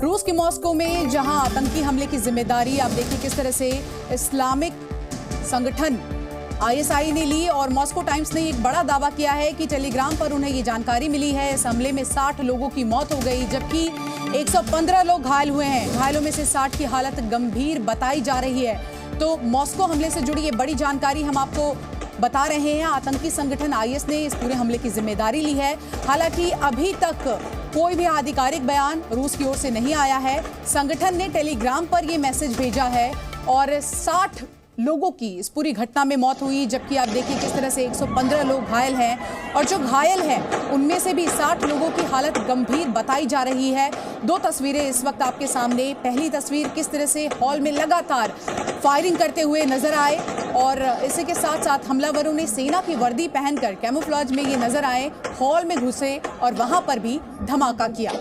रूस के मॉस्को में जहां आतंकी हमले की जिम्मेदारी आप देखिए किस तरह से इस्लामिक संगठन आईएसआई ने ली और मॉस्को टाइम्स ने एक बड़ा दावा किया है कि टेलीग्राम पर उन्हें ये जानकारी मिली है। इस हमले में 60 लोगों की मौत हो गई जबकि 115 लोग घायल हुए हैं। घायलों में से 60 की हालत गंभीर बताई जा रही है। तो मॉस्को हमले से जुड़ी ये बड़ी जानकारी हम आपको बता रहे हैं। आतंकी संगठन आईएस ने इस पूरे हमले की जिम्मेदारी ली है। हालांकि अभी तक कोई भी आधिकारिक बयान रूस की ओर से नहीं आया है। संगठन ने टेलीग्राम पर यह मैसेज भेजा है और 60 लोगों की इस पूरी घटना में मौत हुई जबकि आप देखिए किस तरह से 115 लोग घायल हैं और जो घायल हैं उनमें से भी 60 लोगों की हालत गंभीर बताई जा रही है। दो तस्वीरें इस वक्त आपके सामने। पहली तस्वीर किस तरह से हॉल में लगातार फायरिंग करते हुए नजर आए और इसी के साथ साथ हमलावरों ने सेना की वर्दी पहनकर कैमोफ्लेज में ये नजर आए, हॉल में घुसे और वहां पर भी धमाका किया।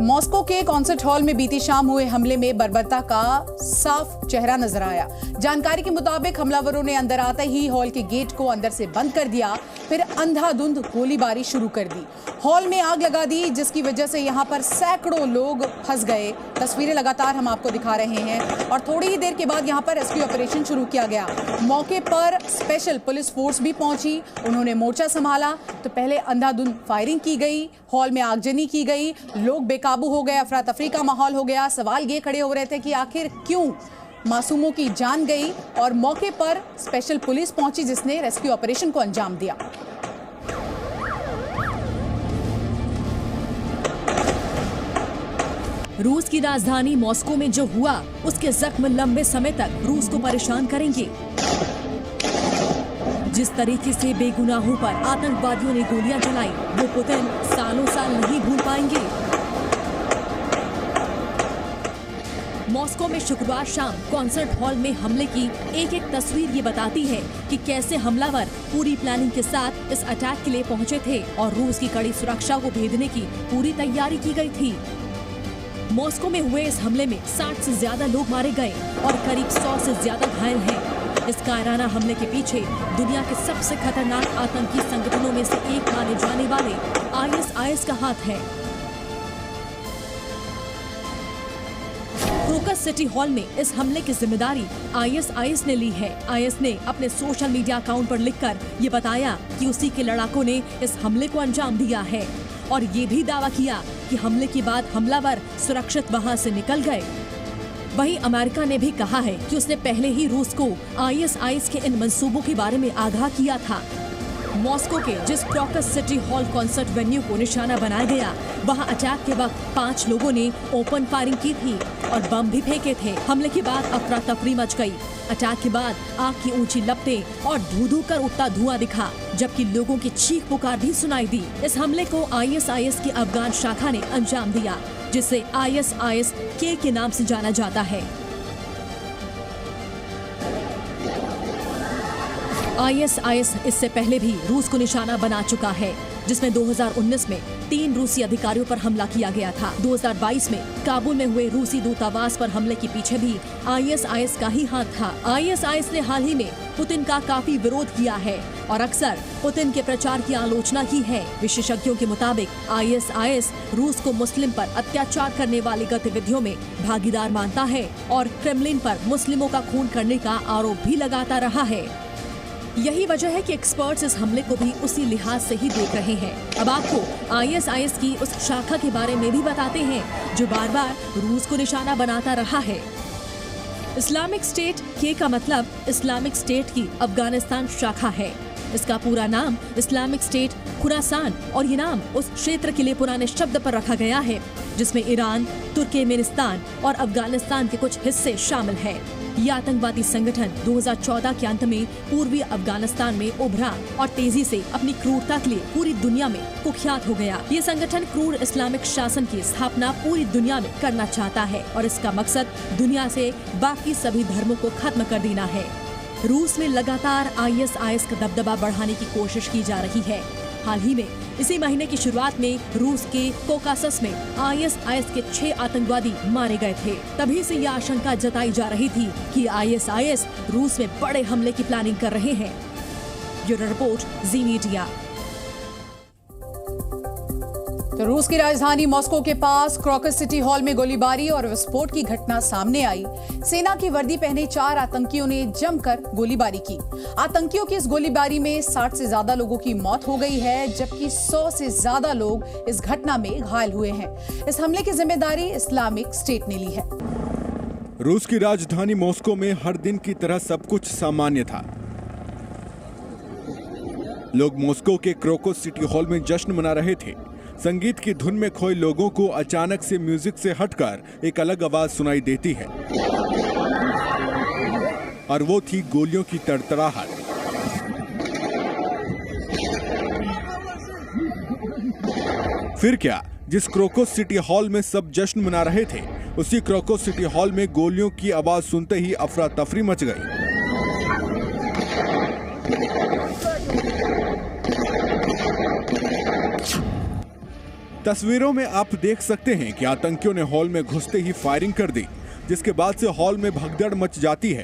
मॉस्को के कॉन्सर्ट हॉल में बीती शाम हुए हमले में बर्बरता का साफ चेहरा नजर आया। जानकारी के मुताबिक हमलावरों ने अंदर आते ही हॉल के गेट को अंदर से बंद कर दिया, फिर अंधाधुंध गोलीबारी शुरू कर दी। हॉल में आग लगा दी जिसकी वजह से यहां पर सैकड़ों लोग फंस गए। तस्वीरें लगातार हम आपको दिखा रहे हैं और थोड़ी ही देर के बाद यहां पर रेस्क्यू ऑपरेशन शुरू किया गया। मौके पर स्पेशल पुलिस फोर्स भी पहुंची, उन्होंने मोर्चा संभाला। तो पहले अंधाधुंध फायरिंग की गई, हॉल में आगजनी की गई, लोग बेकाबू हो गए, अफरा तफरी का माहौल हो गया। सवाल ये खड़े हो रहे थे कि आखिर क्यों मासूमों की जान गई और मौके पर स्पेशल पुलिस पहुंची जिसने रेस्क्यू ऑपरेशन को अंजाम दिया। रूस की राजधानी मॉस्को में जो हुआ उसके जख्म लंबे समय तक रूस को परेशान करेंगे। जिस तरीके से बेगुनाहों पर आतंकवादियों ने गोलियां चलाई वो पुतिन सालों साल नहीं भूल पाएंगे। मॉस्को में शुक्रवार शाम कॉन्सर्ट हॉल में हमले की एक एक तस्वीर ये बताती है कि कैसे हमलावर पूरी प्लानिंग के साथ इस अटैक के लिए पहुंचे थे और रूस की कड़ी सुरक्षा को भेदने की पूरी तैयारी की गई थी। मॉस्को में हुए इस हमले में 60 से ज्यादा लोग मारे गए और करीब 100 से ज्यादा घायल हैं। इस कायराना हमले के पीछे दुनिया के सबसे खतरनाक आतंकी संगठनों में से एक माने जाने वाले आईएस का हाथ है। क्रोकस सिटी हॉल में इस हमले की जिम्मेदारी आईएस ने ली है। आईएस ने अपने सोशल मीडिया अकाउंट पर लिखकर ये बताया कि उसी के लड़ाकों ने इस हमले को अंजाम दिया है और ये भी दावा किया कि हमले के बाद हमलावर सुरक्षित वहां से निकल गए। वहीं अमेरिका ने भी कहा है कि उसने पहले ही रूस को आईएस के इन मंसूबों के बारे में आगाह किया था। मॉस्को के जिस crocus city hall concert venue को निशाना बनाया गया वहां अटैक के वक्त 5 लोगों ने ओपन फायरिंग की थी और बम भी फेंके थे। हमले के बाद अफरा तफरी मच गई। अटैक के बाद आग की ऊंची लपटें और धू-धू कर उठता धुआं दिखा जबकि लोगों की चीख पुकार भी सुनाई दी। इस हमले को आईएस की अफगान शाखा ने अंजाम दिया जिसे आईएस के नाम से जाना जाता है। आईएस इससे पहले भी रूस को निशाना बना चुका है जिसमें 2019 में 3 रूसी अधिकारियों पर हमला किया गया था। 2022 में काबुल में हुए रूसी दूतावास पर हमले के पीछे भी आईएस का ही हाथ था। आईएस ने हाल ही में पुतिन का काफी विरोध किया है और अक्सर पुतिन के प्रचार की आलोचना की है। विशेषज्ञों के मुताबिक आईएस रूस को मुस्लिम पर अत्याचार करने वाली गतिविधियों में भागीदार मानता है और क्रेमलिन पर मुस्लिमों का खून करने का आरोप भी लगाता रहा है। यही वजह है कि एक्सपर्ट्स इस हमले को भी उसी लिहाज से ही देख रहे हैं। अब आपको आईएस की उस शाखा के बारे में भी बताते हैं जो बार बार रूस को निशाना बनाता रहा है। इस्लामिक स्टेट के का मतलब इस्लामिक स्टेट की अफगानिस्तान शाखा है। इसका पूरा नाम इस्लामिक स्टेट खुरासान और ये नाम उस क्षेत्र के लिए पुराने शब्द पर रखा गया है जिसमें ईरान, तुर्कमेनिस्तान और अफगानिस्तान के कुछ हिस्से शामिल है। ये आतंकवादी संगठन 2014 के अंत में पूर्वी अफगानिस्तान में उभरा और तेजी से अपनी क्रूरता के लिए पूरी दुनिया में कुख्यात हो गया। ये संगठन क्रूर इस्लामिक शासन की स्थापना पूरी दुनिया में करना चाहता है और इसका मकसद दुनिया से बाकी सभी धर्मों को खत्म कर देना है। रूस में लगातार आईएस का दबदबा बढ़ाने की कोशिश की जा रही है। हाल ही में इसी महीने की शुरुआत में रूस के कोकासस में आईएस के 6 आतंकवादी मारे गए थे। तभी से यह आशंका जताई जा रही थी कि आईएस रूस में बड़े हमले की प्लानिंग कर रहे हैं। ब्यूरो रिपोर्ट, जी मीडिया। तो रूस की राजधानी मॉस्को के पास क्रॉकस सिटी हॉल में गोलीबारी और विस्फोट की घटना सामने आई। सेना की वर्दी पहने 4 आतंकियों ने जमकर गोलीबारी की। आतंकियों की इस गोलीबारी में 60 से ज्यादा लोगों की मौत हो गई है, जबकि 100 से ज्यादा लोग इस घटना में घायल हुए हैं। इस हमले की जिम्मेदारी इस्लामिक स्टेट ने ली है। रूस की राजधानी मॉस्को में हर दिन की तरह सब कुछ सामान्य था। लोग मॉस्को के क्रॉकस सिटी हॉल में जश्न मना रहे थे। संगीत की धुन में खोए लोगों को अचानक से म्यूजिक से हटकर एक अलग आवाज सुनाई देती है, और वो थी गोलियों की तड़तड़ाहट। फिर क्या, जिस क्रॉकस सिटी हॉल में सब जश्न मना रहे थे, उसी क्रॉकस सिटी हॉल में गोलियों की आवाज सुनते ही अफरा तफरी मच गई। तस्वीरों में आप देख सकते हैं कि आतंकियों ने हॉल में घुसते ही फायरिंग कर दी, जिसके बाद से हॉल में भगदड़ मच जाती है।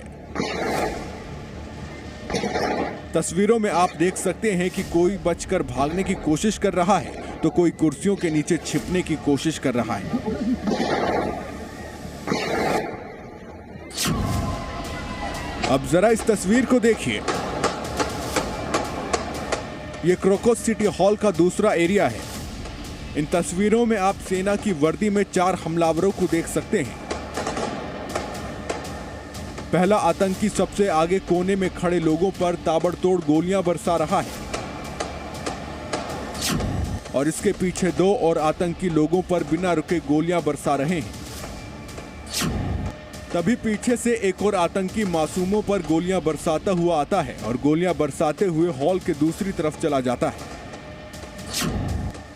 तस्वीरों में आप देख सकते हैं कि कोई बचकर भागने की कोशिश कर रहा है, तो कोई कुर्सियों के नीचे छिपने की कोशिश कर रहा है। अब जरा इस तस्वीर को देखिए। यह क्रॉकस सिटी हॉल का दूसरा एरिया है। इन तस्वीरों में आप सेना की वर्दी में 4 हमलावरों को देख सकते हैं। पहला आतंकी सबसे आगे कोने में खड़े लोगों पर ताबड़तोड़ गोलियां बरसा रहा है, और इसके पीछे 2 और आतंकी लोगों पर बिना रुके गोलियां बरसा रहे हैं। तभी पीछे से एक और आतंकी मासूमों पर गोलियां बरसाता हुआ आता है और गोलियां बरसाते हुए हॉल के दूसरी तरफ चला जाता है।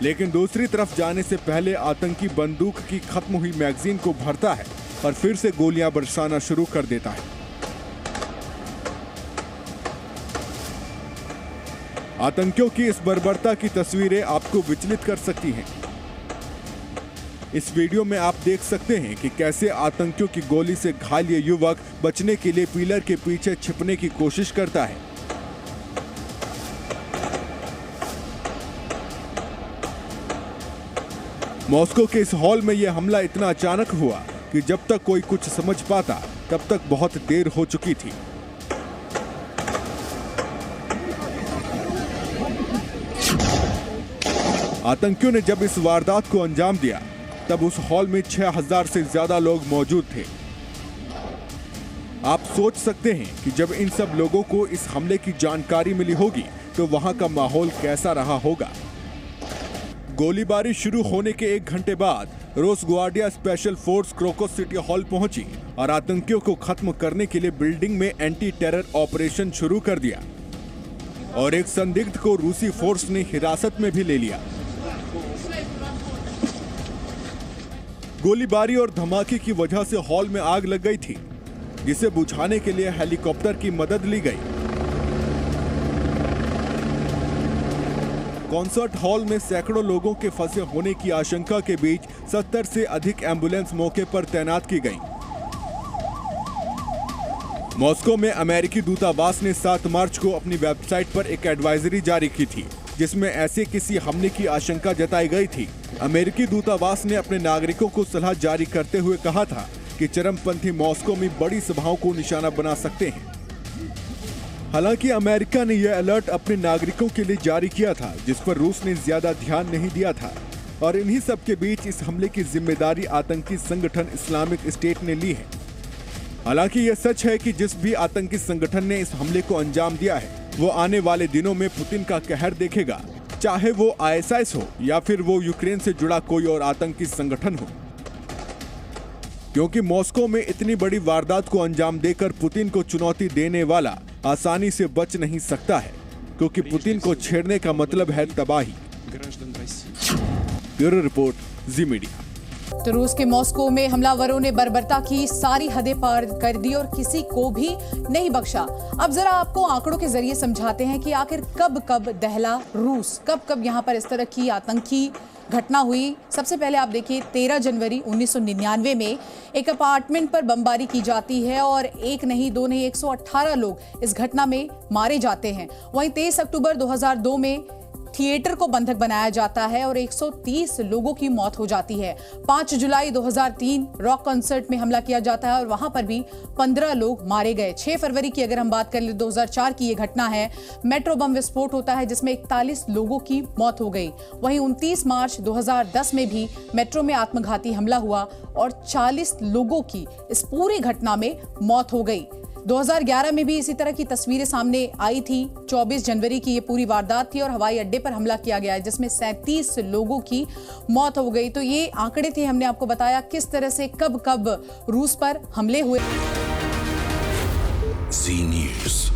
लेकिन दूसरी तरफ जाने से पहले आतंकी बंदूक की खत्म हुई मैगजीन को भरता है और फिर से गोलियां बरसाना शुरू कर देता है। आतंकियों की इस बर्बरता की तस्वीरें आपको विचलित कर सकती हैं। इस वीडियो में आप देख सकते हैं कि कैसे आतंकियों की गोली से घायल ये युवक बचने के लिए पिलर के पीछे छिपने की कोशिश करता है। मॉस्को के इस हॉल में यह हमला इतना अचानक हुआ कि जब तक कोई कुछ समझ पाता तब तक बहुत देर हो चुकी थी। आतंकियों ने जब इस वारदात को अंजाम दिया तब उस हॉल में 6000 से ज्यादा लोग मौजूद थे। आप सोच सकते हैं कि जब इन सब लोगों को इस हमले की जानकारी मिली होगी तो वहां का माहौल कैसा रहा होगा। गोलीबारी शुरू होने के 1 घंटे बाद Rosgvardia special force Crocus City Hall पहुंची और आतंकियों को खत्म करने के लिए बिल्डिंग में एंटी टेरर ऑपरेशन शुरू कर दिया, और एक संदिग्ध को रूसी फोर्स ने हिरासत में भी ले लिया। गोलीबारी और धमाके की वजह से हॉल में आग लग गई थी, जिसे बुझाने के लिए हेलीकॉप्टर की मदद ली गई। कॉन्सर्ट हॉल में सैकड़ों लोगों के फंसे होने की आशंका के बीच 70 से अधिक एम्बुलेंस मौके पर तैनात की गई। मॉस्को में अमेरिकी दूतावास ने 7 मार्च को अपनी वेबसाइट पर एक एडवाइजरी जारी की थी, जिसमें ऐसे किसी हमले की आशंका जताई गई थी। अमेरिकी दूतावास ने अपने नागरिकों को सलाह जारी करते हुए कहा था कि चरमपंथी मॉस्को में बड़ी सभाओं को निशाना बना सकते हैं। हालांकि अमेरिका ने यह अलर्ट अपने नागरिकों के लिए जारी किया था, जिस पर रूस ने ज्यादा ध्यान नहीं दिया था, और इन्हीं सब के बीच इस हमले की जिम्मेदारी आतंकी संगठन इस्लामिक स्टेट ने ली है। हालांकि यह सच है कि जिस भी आतंकी संगठन ने इस हमले को अंजाम दिया है, वो आने वाले दिनों में पुतिन का कहर देखेगा, चाहे वो ISIS हो या फिर वो यूक्रेन से जुड़ा कोई और आतंकी संगठन हो। क्योंकि मॉस्को में इतनी बड़ी वारदात को अंजाम देकर पुतिन को चुनौती देने वाला आसानी से बच नहीं सकता है, क्योंकि पुतिन को छेड़ने का मतलब है तबाही। ब्यूरो रिपोर्ट, जी मीडिया। तो रूस के मॉस्को में हमलावरों ने बर्बरता की सारी हदें पार कर दी और किसी को भी नहीं बख्शा। अब जरा आपको आंकड़ों के जरिए समझाते हैं कि आखिर कब कब दहला रूस, कब कब यहाँ पर इस तरह की आतंकी घटना हुई। सबसे पहले आप देखिए, 13 जनवरी 1999 में एक अपार्टमेंट पर बमबारी की जाती है और 1 नहीं 2 नहीं 118 लोग इस घटना में मारे जाते हैं। वहीं 23 अक्टूबर 2002 में थिएटर को बंधक बनाया जाता है और 130 लोगों की मौत हो जाती है। 5 जुलाई 2003 रॉक कॉन्सर्ट में हमला किया जाता है और वहां पर भी 15 लोग मारे गए। 6 फरवरी की अगर हम बात कर ले 2004 की ये घटना है, मेट्रो बम विस्फोट होता है जिसमें 41 लोगों की मौत हो गई। वहीं 29 मार्च 2010 में भी मेट्रो में आत्मघाती हमला हुआ और 40 लोगों की इस पूरी घटना में मौत हो गई। 2011 में भी इसी तरह की तस्वीरें सामने आई थी। 24 जनवरी की ये पूरी वारदात थी और हवाई अड्डे पर हमला किया गया है जिसमें 37 लोगों की मौत हो गई। तो ये आंकड़े थे, हमने आपको बताया किस तरह से कब कब रूस पर हमले हुए। जी न्यूज़।